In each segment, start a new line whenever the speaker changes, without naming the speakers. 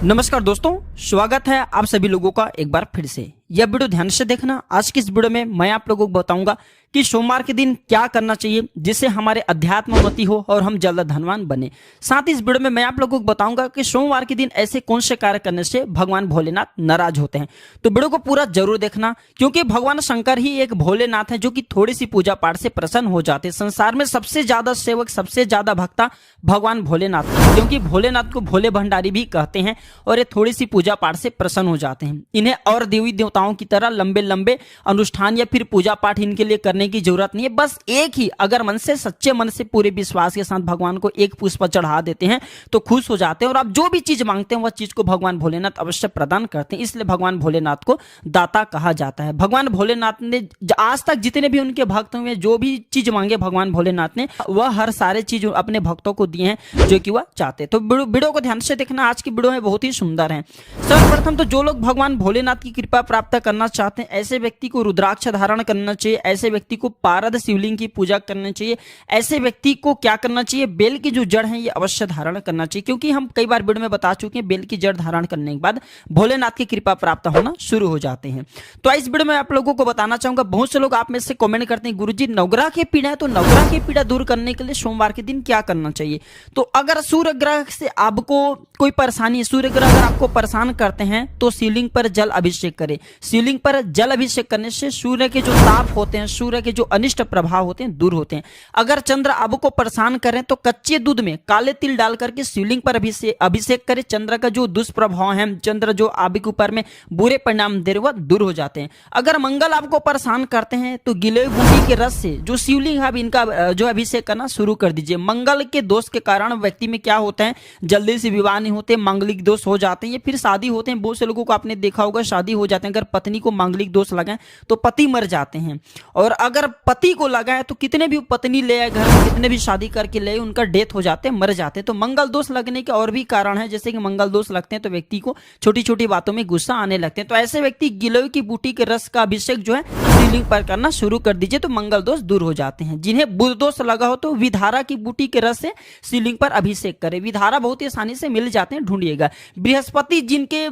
नमस्कार दोस्तों, स्वागत है आप सभी लोगों का एक बार फिर से। यह वीडियो ध्यान से देखना। आज की इस वीडियो में मैं आप लोगों को बताऊंगा कि सोमवार के दिन क्या करना चाहिए जिससे हमारे अध्यात्म उन्नति हो और हम जल्द धनवान बने। साथ ही इस वीडियो में मैं आप लोगों को बताऊंगा कि सोमवार के दिन ऐसे कौन से कार्य करने से भगवान भोलेनाथ नाराज होते हैं। तो वीडियो को पूरा जरूर देखना, क्योंकि भगवान शंकर ही एक भोलेनाथ है जो कि थोड़ी सी पूजा पाठ से प्रसन्न हो जाते हैं। संसार में सबसे ज्यादा सेवक, सबसे ज्यादा भक्ता भगवान भोलेनाथ है, क्योंकि भोलेनाथ को भोले भंडारी भी कहते हैं और ये थोड़ी सी पूजा पाठ से प्रसन्न हो जाते हैं। इन्हें और देवी देवताओं की तरह लंबे लंबे अनुष्ठान या फिर पूजा पाठ इनके लिए करने की जरूरत नहीं है। बस एक ही, अगर मन से, सच्चे मन से, पूरे विश्वास के साथ भगवान को एक पुष्प चढ़ा देते हैं तो खुश हो जाते हैं और आप जो भी चीज मांगते हैं वह चीज को भगवान भोलेनाथ अवश्य प्रदान करते हैं। इसलिए भगवान भोलेनाथ को दाता कहा जाता है। भगवान भोलेनाथ ने आज तक जितने भी उनके भक्त हुए, जो भी चीज मांगे भगवान भोलेनाथ ने, वह हर सारे चीज अपने भक्तों को दिए हैं जो कि वह चाहते। तो वीडियो को ध्यान से देखना। आज की वीडियो है बहुत ही सुंदर है। सर्वप्रथम तो जो लोग भगवान भोलेनाथ की कृपा प्राप्त करना चाहते हैं, ऐसे व्यक्ति को रुद्राक्ष धारण करना चाहिए। ऐसे व्यक्ति को पारद शिवलिंग की पूजा करनी चाहिए। ऐसे व्यक्ति को क्या करना चाहिए, बेल की जो जड़ है ये अवश्य धारण करना चाहिए, क्योंकि हम कई बार वीडियो में बता चुके हैं बेल की जड़ धारण करने के बाद भोलेनाथ की कृपा प्राप्त होना शुरू हो जाते हैं। तो इस वीडियो में आप लोगों को बताना चाहूंगा, बहुत से लोग आप में से कमेंट करते हैं गुरुजी नवग्रह की पीड़ा है, तो नवग्रह की पीड़ा दूर करने के लिए सोमवार के दिन क्या करना चाहिए। तो अगर सूर्य ग्रह से आपको कोई परेशानी, सूर्य ग्रह अगर आपको परेशान करते हैं तो शिवलिंग पर जल अभिषेक करें। शिवलिंग पर जल अभिषेक करने से सूर्य के जो ताप होते हैं, सूर्य के जो अनिष्ट प्रभाव होते हैं दूर होते हैं। अगर चंद्र आपको परेशान करें तो कच्चे दूध में काले तिल डाल करके शिवलिंग पर अभिषेक करें। चंद्र का जो दुष्प्रभाव है, चंद्र जो आपके ऊपर में बुरे परिणाम दे रहे वह दूर हो जाते हैं। अगर मंगल आपको परेशान करते हैं तो गिलोय बूटी के रस से जो शिवलिंग है इनका जो अभिषेक करना शुरू कर दीजिए। मंगल के दोष के कारण व्यक्ति में क्या होता है, जल्दी से विवाह नहीं होते, मांगलिक दोष हो जाते हैं या फिर शादी होते हैं। बहुत से लोगों को आपने देखा होगा शादी हो जाते हैं, अगर पत्नी को मांगलिक दोष लगा तो पति मर जाते हैं। और अगर पति को लगा है तो कितने भी पत्नी ले आए घर में, कितने भी शादी करके ले, उनका डेथ हो जाते हैं, मर जाते हैं। तो मंगल दोष लगने के और भी कारण है, जैसे कि मंगल दोष लगते हैं तो व्यक्ति को छोटी छोटी बातों में गुस्सा आने लगते हैं। तो ऐसे व्यक्ति गिलोय की बूटी के रस का अभिषेक जो है शिवलिंग पर करना शुरू कर दीजिए, तो मंगल दोष दूर हो जाते हैं। जिन्हें बुध दोष लगा हो तो विधारा की बूटी के रस से शिवलिंग पर अभिषेक करें। विधारा बहुत ही आसानी से मिल जाते हैं, ढूंढिएगा। बृहस्पति जिनके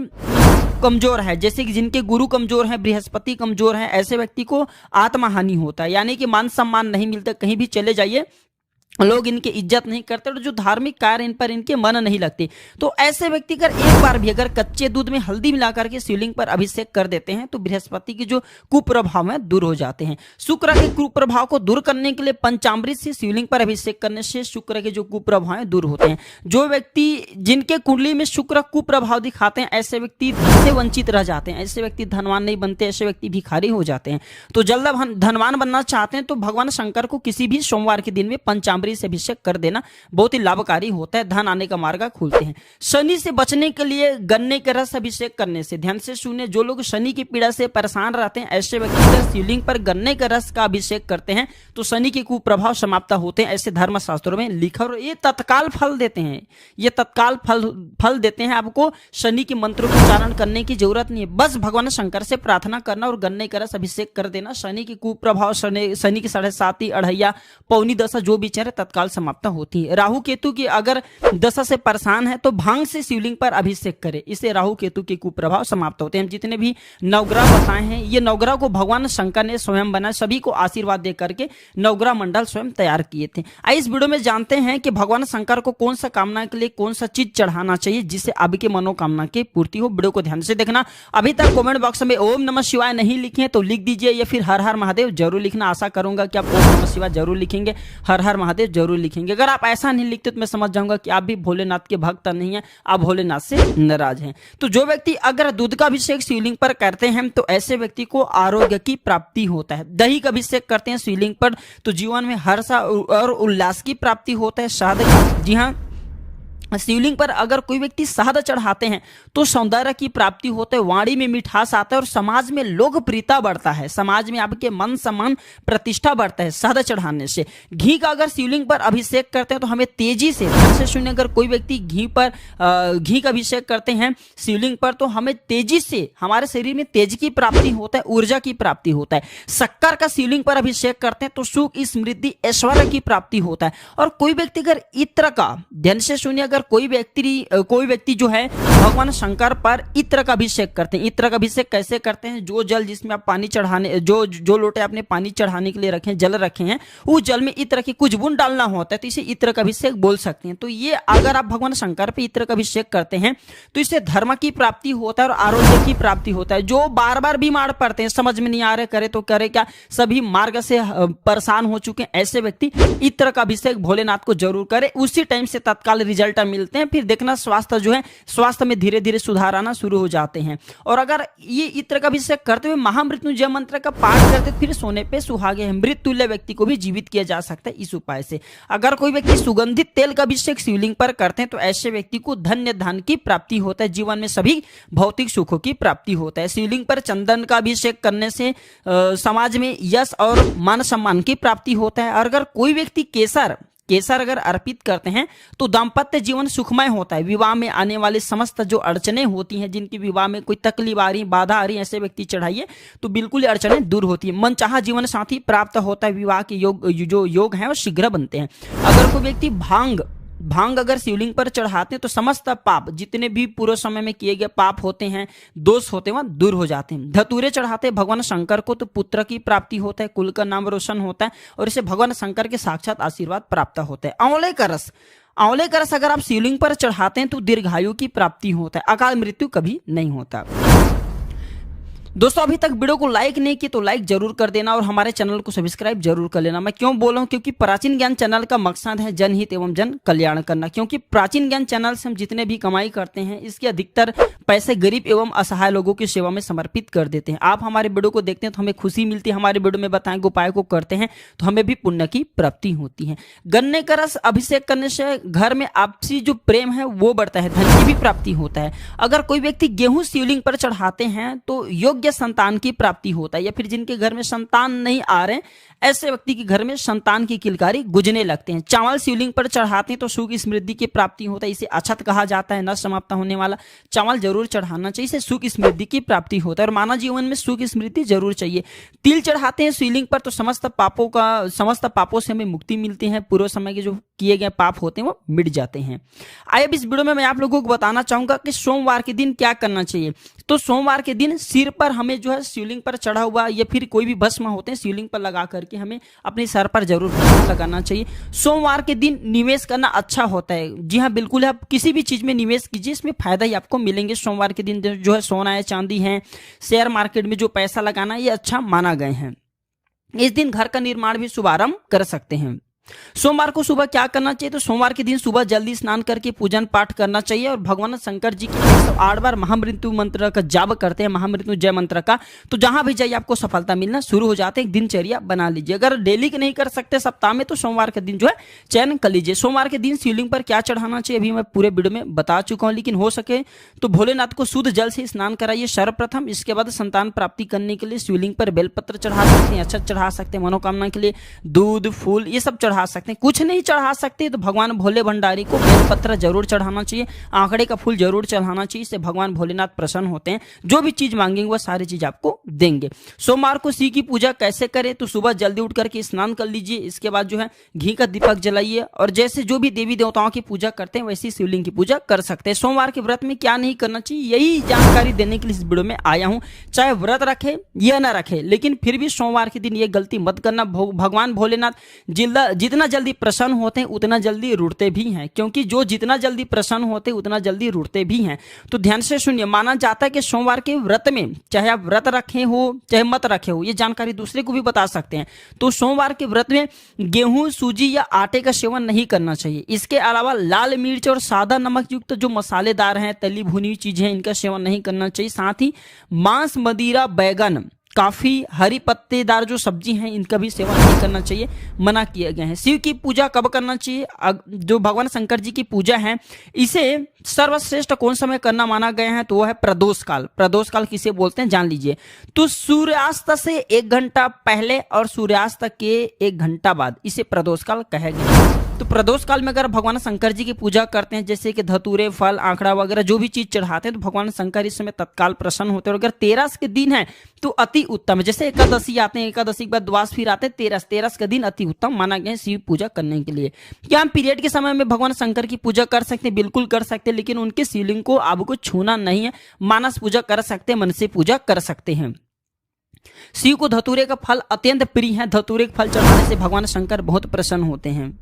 कमजोर है, जैसे कि जिनके गुरु कमजोर है, बृहस्पति कमजोर है, ऐसे व्यक्ति को आत्महानि होता है, यानी कि मान सम्मान नहीं मिलता। कहीं भी चले जाइए लोग इनकी इज्जत नहीं करते और जो धार्मिक कार्य इन पर इनके मन नहीं लगते। तो ऐसे व्यक्ति अगर एक बार भी अगर कच्चे दूध में हल्दी मिलाकर के शिवलिंग पर अभिषेक कर देते हैं तो बृहस्पति के जो कुप्रभाव है दूर हो जाते हैं। शुक्र के कुप्रभाव को दूर करने के लिए पंचामृत से शिवलिंग पर अभिषेक करने से शुक्र के जो कुप्रभाव है दूर होते हैं। जो व्यक्ति जिनके कुंडली में शुक्र कुप्रभाव दिखाते हैं, ऐसे व्यक्ति धन से वंचित रह जाते हैं, ऐसे व्यक्ति धनवान नहीं बनते, ऐसे व्यक्ति भिखारी हो जाते हैं। तो जल्द धनवान बनना चाहते हैं तो भगवान शंकर को किसी भी सोमवार के दिन में पंचामृत से अभिषेक कर देना बहुत ही लाभकारी होता है, धन आने का मार्ग खुलते हैं। शनि से बचने के लिए गन्ने के रस अभिषेक करने से, ध्यान से सुने, जो लोग शनि की पीड़ा से परेशान रहते हैं ऐसे व्यक्ति अगर शिवलिंग पर गन्ने के रस का अभिषेक करते हैं तो शनि के कुप्रभाव समाप्त होते हैं, ऐसे धर्म शास्त्रों में लिखा। और ये तत्काल फल देते हैं, ये तत्काल फल देते हैं। आपको शनि के मंत्रों का उच्चारण करने की जरूरत नहीं है, बस भगवान शंकर से प्रार्थना करना और गन्ने का रस अभिषेक कर देना। शनि के कुप्रभाव, शनि की 7.5 अढ़ैया पौनी दशा जो भी चेहरे तत्काल समाप्त होती है। राहु केतु की अगर दशा से परेशान है तो भांग से शिवलिंग पर अभिषेक करें, इससे राहु केतु के कुप्रभाव समाप्त होते हैं। जितने भी नवग्रह बताए हैं ये नवग्रह को भगवान शंकर ने स्वयं बनाया, सभी को आशीर्वाद दे करके नवग्रह मंडल स्वयं तैयार किए थे। आइए इस वीडियो में जानते हैं कि भगवान शंकर को कौन सा कामना के लिए कौन सा चीज चढ़ाना चाहिए जिससे आपके मनोकामना की पूर्ति हो। वीडियो को ध्यान से देखना। अभी तक कमेंट बॉक्स में ओम नमः शिवाय नहीं लिखे तो लिख दीजिए, या फिर हर हर महादेव जरूर लिखना। आशा करूंगा कि आप ओम नमः शिवाय जरूर लिखेंगे, हर हर महादेव जरूर लिखेंगे। अगर आप ऐसा नहीं लिखते तो मैं समझ जाऊंगा कि आप भी भोलेनाथ के भक्त नहीं है, आप भोलेनाथ से नाराज हैं। तो जो व्यक्ति अगर दूध का अभिषेक शिवलिंग पर करते हैं तो ऐसे व्यक्ति को आरोग्य की प्राप्ति होता है। दही का अभिषेक करते हैं शिवलिंग पर तो जीवन में हर्ष और उल्लास की प्राप्ति होता है। शहद का, जी हाँ, शिवलिंग पर अगर कोई व्यक्ति शहद चढ़ाते हैं तो सौंदर्य की प्राप्ति होती है, वाणी में मिठास आता है और समाज में लोकप्रियता बढ़ता है, समाज में आपके मान सम्मान प्रतिष्ठा बढ़ता है शहद चढ़ाने से। घी का अगर शिवलिंग पर अभिषेक करते हैं तो हमें तेजी से, ध्यान से सुनिए, अगर कोई व्यक्ति घी का अभिषेक करते हैं शिवलिंग पर तो हमें तेजी से, हमारे शरीर में तेज की प्राप्ति होता है, ऊर्जा की प्राप्ति होता है। शक्कर का शिवलिंग पर अभिषेक करते हैं तो सुख, समृद्धि, ऐश्वर्य की प्राप्ति होता है। और कोई व्यक्ति अगर इत्र का, ध्यान से सुनिए, अगर कोई व्यक्ति जो है भगवान शंकर पर इत्र का अभिषेक करते हैं। इत्र का अभिषेक कैसे करते हैं? जो जल जिसमें आप पानी चढ़ाने, जो लोटे आपने पानी चढ़ाने के लिए रखे, जल रखे हैं, उस जल में इत्र की कुछ बूंद डालना होता है, तो इसे इत्र का अभिषेक बोल सकते हैं। तो ये अगर आप भगवान शंकर पे इत्र का अभिषेक करते हैं तो इससे धर्म की प्राप्ति होता है और आरोग्य की प्राप्ति होता है। जो बार बार बीमार पड़ते हैं, समझ में नहीं आ रहे करे तो करे क्या, सभी मार्ग से परेशान हो चुके हैं, ऐसे व्यक्ति इत्र का अभिषेक भोलेनाथ को जरूर करे, उसी टाइम से तत्काल रिजल्ट मिलते हैं। फिर देखना स्वास्थ्य जो है, स्वास्थ्य में धीरे धीरे सुधार आना शुरू हो जाते हैं। और अगर ये इत्र का अभिषेक करते हुए महामृत्युंजय मंत्र का पाठ करते फिर सोने पे सुहागे हैं, मृत तुल्य व्यक्ति को भी जीवित किया जा सकता है इस उपाय से। अगर कोई व्यक्ति सुगंधित तेल का अभिषेक शिवलिंग पर करते हैं तो ऐसे व्यक्ति को धन्य धन की प्राप्ति होता है, जीवन में सभी भौतिक सुखों की प्राप्ति होता है। शिवलिंग पर चंदन का अभिषेक करने से समाज में यश और मान सम्मान की प्राप्ति होता है। और अगर कोई व्यक्ति केसर अगर अर्पित करते हैं तो दाम्पत्य जीवन सुखमय होता है। विवाह में आने वाली समस्त जो अड़चने होती हैं, जिनकी विवाह में कोई तकलीफ आ रही, बाधा आ रही, ऐसे व्यक्ति चढ़ाइए तो बिल्कुल अड़चनें दूर होती है। मनचाहा जीवन साथी प्राप्त होता है, विवाह के जो योग हैं वो शीघ्र बनते हैं। अगर कोई व्यक्ति भांग अगर शिवलिंग पर चढ़ाते हैं तो समस्त पाप, जितने भी पूर्व समय में किए गए पाप होते हैं, दोष होते हैं, वह दूर हो जाते हैं। धतूरे चढ़ाते भगवान शंकर को तो पुत्र की प्राप्ति होता है, कुल का नाम रोशन होता है और इसे भगवान शंकर के साक्षात आशीर्वाद प्राप्त होता है। आंवले का रस अगर आप शिवलिंग पर चढ़ाते हैं तो दीर्घायु की प्राप्ति होता है, अकाल मृत्यु कभी नहीं होता। दोस्तों, अभी तक वीडियो को लाइक नहीं की तो लाइक जरूर कर देना और हमारे चैनल को सब्सक्राइब जरूर कर लेना। मैं क्यों बोल रहा हूं? क्योंकि प्राचीन ज्ञान चैनल का मकसद है जनहित एवं जन कल्याण करना। क्योंकि प्राचीन ज्ञान चैनल से हम जितने भी कमाई करते हैं, इसके अधिकतर पैसे गरीब एवं असहाय लोगों की सेवा में समर्पित कर देते हैं। आप हमारे वीडियो को देखते हैं तो हमें खुशी मिलती है, हमारे वीडियो में बताए गए उपाय को करते हैं तो हमें भी पुण्य की प्राप्ति होती है। गन्ने का रस अभिषेक करने से घर में आपसी जो प्रेम है वो बढ़ता है, धन की भी प्राप्ति होता है। अगर कोई व्यक्ति गेहूं शिवलिंग पर चढ़ाते हैं तो योग्य संतान की प्राप्ति होता है, या फिर जिनके घर में संतान नहीं आ रहे, ऐसे व्यक्ति के घर में संतान की किलकारी गुजरने लगते हैं। चावल शिवलिंग पर चढ़ाते हैं तो सुख समृद्धि की प्राप्ति होता है, इसे अक्षत कहा जाता है, न समाप्त होने वाला चावल जरूर चढ़ाना चाहिए, इसे सुख समृद्धि की प्राप्ति होता है और मानव जीवन में सुख समृद्धि जरूर चाहिए। तिल चढ़ाते हैं शिवलिंग पर तो समस्त पापों से हमें मुक्ति मिलती है, पूर्व समय के जो किए गए पाप होते हैं वो मिट जाते हैं। आइए अब इस वीडियो में मैं आप लोगों को बताना चाहूंगा कि सोमवार के दिन क्या करना चाहिए। तो सोमवार के दिन सिर पर हमें जो है शिवलिंग पर चढ़ा हुआ या फिर कोई भी भस्म होते हैं शिवलिंग पर लगा करके हमें अपने सर पर जरूर भस्म लगाना चाहिए। सोमवार के दिन निवेश करना अच्छा होता है। जी हाँ, बिल्कुल, आप किसी भी चीज में निवेश कीजिए, इसमें फायदा ही आपको मिलेंगे। सोमवार के दिन जो है सोना है, चांदी है, शेयर मार्केट में जो पैसा लगाना ये अच्छा माना गए हैं। इस दिन घर का निर्माण भी शुभारंभ कर सकते हैं। सोमवार को सुबह क्या करना चाहिए? तो सोमवार के दिन सुबह जल्दी स्नान करके पूजन पाठ करना चाहिए और भगवान शंकर जी के 108 बार महामृत्यु मंत्र का जाप करते हैं, महामृत्युंजय मंत्र का, तो जहां भी जाइए आपको सफलता मिलना शुरू हो जाते हैं। एक दिनचर्या बना लीजिए। अगर डेली के नहीं कर सकते सप्ताह में, तो सोमवार के दिन जो है चयन कर लीजिए। सोमवार के दिन शिवलिंग पर क्या चढ़ाना चाहिए अभी मैं पूरे वीडियो में बता चुका हूं, लेकिन हो सके तो भोलेनाथ को शुद्ध जल से स्नान कराइए सर्वप्रथम। इसके बाद संतान प्राप्ति करने के लिए शिवलिंग पर बेलपत्र चढ़ा सकते हैं, अक्षत चढ़ा सकते हैं, मनोकामना के लिए दूध फूल ये सब चढ़ा सकते हैं। कुछ नहीं चढ़ा सकते तो भगवान भोले भंडारी को बेलपत्र जरूर चढ़ाना चाहिए, आंकड़े का फूल जरूर चढ़ाना चाहिए, इससे भगवान भोलेनाथ प्रसन्न होते हैं। जो भी चीज मांगेंगे वह सारी चीज आपको देंगे। सोमवार को शिव की पूजा कैसे करें? तो सुबह जल्दी उठ करके स्नान कर लीजिए, इसके बाद जो है घी का दीपक जलाइए और जैसे जो भी देवी देवताओं की पूजा करते हैं वैसी शिवलिंग की पूजा कर सकते हैं। सोमवार के व्रत में क्या नहीं करना चाहिए यही जानकारी देने के लिए इस वीडियो में आया हूं। चाहे व्रत रखे या ना रखे, लेकिन फिर भी सोमवार के दिन ये गलती मत करना। भगवान भोलेनाथ जितना जल्दी प्रसन्न होते हैं उतना जल्दी रुड़ते भी हैं, क्योंकि जो जितना जल्दी प्रसन्न होते हैं उतना जल्दी रुड़ते भी हैं। तो ध्यान से सुनिए, माना जाता है कि सोमवार के व्रत में चाहे आप व्रत रखे हो चाहे मत रखे हो, ये जानकारी दूसरे को भी बता सकते हैं। तो सोमवार के व्रत में गेहूं सूजी या आटे का सेवन नहीं करना चाहिए। इसके अलावा लाल मिर्च और सादा नमक युक्त जो मसालेदार हैं, तली भुनी हुई चीजें हैं, इनका सेवन नहीं करना चाहिए। साथ ही मांस मदिरा बैगन काफी हरी पत्तेदार जो सब्जी हैं इनका भी सेवन नहीं करना चाहिए, मना किया गया है। शिव की पूजा कब करना चाहिए? जो भगवान शंकर जी की पूजा है इसे सर्वश्रेष्ठ कौन समय करना माना गया है? तो वो है प्रदोष काल। प्रदोष काल किसे बोलते हैं जान लीजिए। तो सूर्यास्त से 1 घंटा पहले और सूर्यास्त के 1 घंटा बाद इसे प्रदोष काल कहा गया है। तो प्रदोष काल में अगर भगवान शंकर जी की पूजा करते हैं, जैसे कि धतूरे, फल, आंकड़ा वगैरह जो भी चीज चढ़ाते हैं, तो भगवान शंकर इस समय तत्काल प्रसन्न होते हैं। और अगर 13 के दिन है तो अति उत्तम है। जैसे एकादशी आते हैं, एकादशी के बाद द्वादश फिर आते हैं, 13 का दिन अति उत्तम माना गया है शिव पूजा करने के लिए। क्या हम पीरियड के समय में भगवान शंकर की पूजा कर सकते हैं? बिल्कुल कर सकते हैं, लेकिन उनके शिवलिंग को आपको छूना नहीं है। मानस पूजा कर सकते हैं, मन से पूजा कर सकते हैं। शिव को धतूरे का फल अत्यंत प्रिय है। धतूरे का फल चढ़ाने से भगवान शंकर बहुत प्रसन्न होते हैं।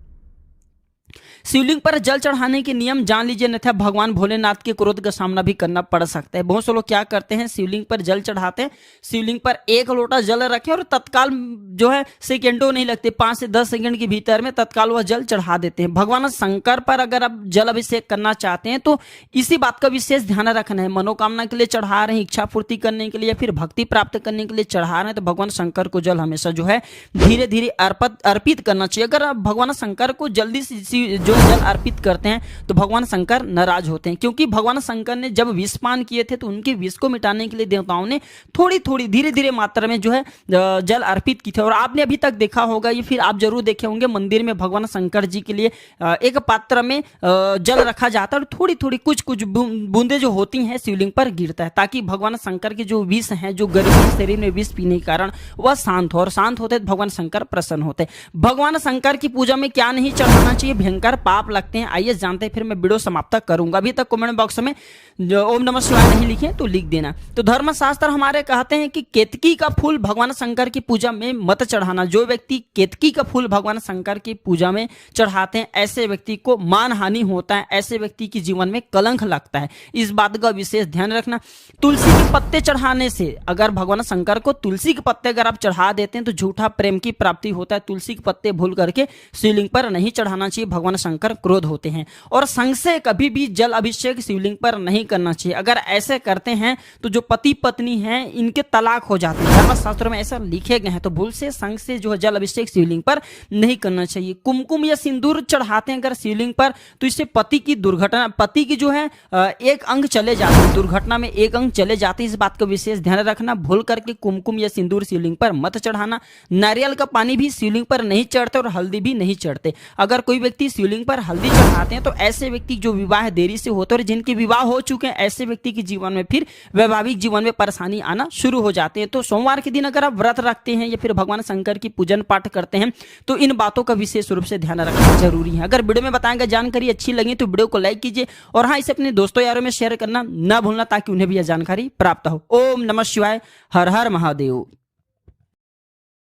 शिवलिंग पर जल चढ़ाने के नियम जान लीजिए, अन्यथा भगवान भोलेनाथ के क्रोध का सामना भी करना पड़ सकता है। बहुत से लोग क्या करते हैं, शिवलिंग पर जल चढ़ाते हैं, शिवलिंग पर 1 लोटा जल रखें और तत्काल जो है सेकेंडों नहीं लगते, 5 से 10 सेकंड के भीतर में तत्काल वह जल चढ़ा देते हैं। भगवान शंकर पर अगर आप जल अभिषेक करना चाहते हैं तो इसी बात का विशेष ध्यान रखना है। मनोकामना के लिए चढ़ा रहे हैं, इच्छा पूर्ति करने के लिए, फिर भक्ति प्राप्त करने के लिए चढ़ा रहे हैं, तो भगवान शंकर को जल हमेशा जो है धीरे धीरे अर्पित करना चाहिए। अगर आप भगवान शंकर को जल्दी से जो जल अर्पित करते हैं तो भगवान शंकर नाराज होते हैं, क्योंकि भगवान शंकर ने जब विष पान किए थे तो उनके विष को मिटाने के लिए देवताओं ने थोड़ी थोड़ी धीरे धीरे मात्रा में जो है जल अर्पित की थे। और आपने अभी तक देखा होगा, ये फिर आप जरूर देखे होंगे, मंदिर में भगवान शंकर जी के लिए एक पात्र में जल रखा जाता है और थोड़ी थोड़ी कुछ कुछ बूंदे जो होती हैं शिवलिंग पर गिरता है, ताकि भगवान शंकर के जो विष हैं, जो गर्मी शरीर में विष पीने के कारण वह शांत हो, और शांत होते भगवान शंकर प्रसन्न होते। भगवान शंकर की पूजा में क्या नहीं चढ़ाना चाहिए? भयंकर पाप लगते हैं। आइए जानते हैं, फिर मैं वीडियो समाप्त करूंगा। अभी तक कमेंट बॉक्स में ओम नमः शिवाय नहीं लिखे तो लिख देना। तो धर्मशास्त्र हमारे कहते हैं कि केतकी का फूल भगवान शंकर की पूजा में मत चढ़ाना। जो व्यक्ति केतकी का फूल भगवान शंकर की पूजा में चढ़ाते हैं, ऐसे व्यक्ति को मानहानि होता है, ऐसे व्यक्ति के जीवन में कलंक लगता है। इस बात का विशेष ध्यान रखना। तुलसी के पत्ते चढ़ाने से, अगर भगवान शंकर को तुलसी के पत्ते अगर आप चढ़ा देते हैं तो झूठा प्रेम की प्राप्ति होता है। तुलसी के पत्ते भूल करके शिवलिंग पर नहीं चढ़ाना चाहिए, भगवान शंकर क्रोध होते हैं। और संग से कभी भी जल अभिषेक शिवलिंग पर नहीं करना चाहिए। अगर ऐसे करते हैं तो जो पति पत्नी हैं इनके तलाक हो जाते हैं, धर्मशास्त्रों में ऐसा लिखे गए हैं। तो भूल से संग से जो है जल अभिषेक शिवलिंग पर नहीं करना चाहिए। कुमकुम या सिंदूर चढ़ाते हैं अगर शिवलिंग पर, तो इससे पति की दुर्घटना, पति की जो है एक अंग चले जाते हैं, दुर्घटना में एक अंग चले जाते हैं। इस बात का विशेष ध्यान रखना। भूल करके कुमकुम या सिंदूर शिवलिंग पर मत चढ़ाना। नारियल का पानी भी शिवलिंग पर नहीं चढ़ते और हल्दी भी नहीं चढ़ते। अगर कोई व्यक्ति शिवलिंग पर हल्दी चढ़ाते हैं तो ऐसे व्यक्ति जो विवाह देरी से होते हैं और जिनके विवाह हो चुके हैं, ऐसे व्यक्ति के जीवन में फिर वैवाहिक जीवन में परेशानी आना शुरू हो जाते हैं। तो सोमवार के दिन अगर आप व्रत रखते हैं या फिर भगवान शंकर की पूजन पाठ करते हैं तो इन बातों का विशेष रूप से ध्यान रखना जरूरी है। अगर वीडियो में बताया गया जानकारी अच्छी लगी तो वीडियो को लाइक कीजिए, और हाँ, इसे अपने दोस्तों यारों में शेयर करना ना भूलना, ताकि उन्हें भी यह जानकारी प्राप्त हो। ओम नमः शिवाय। हर हर महादेव।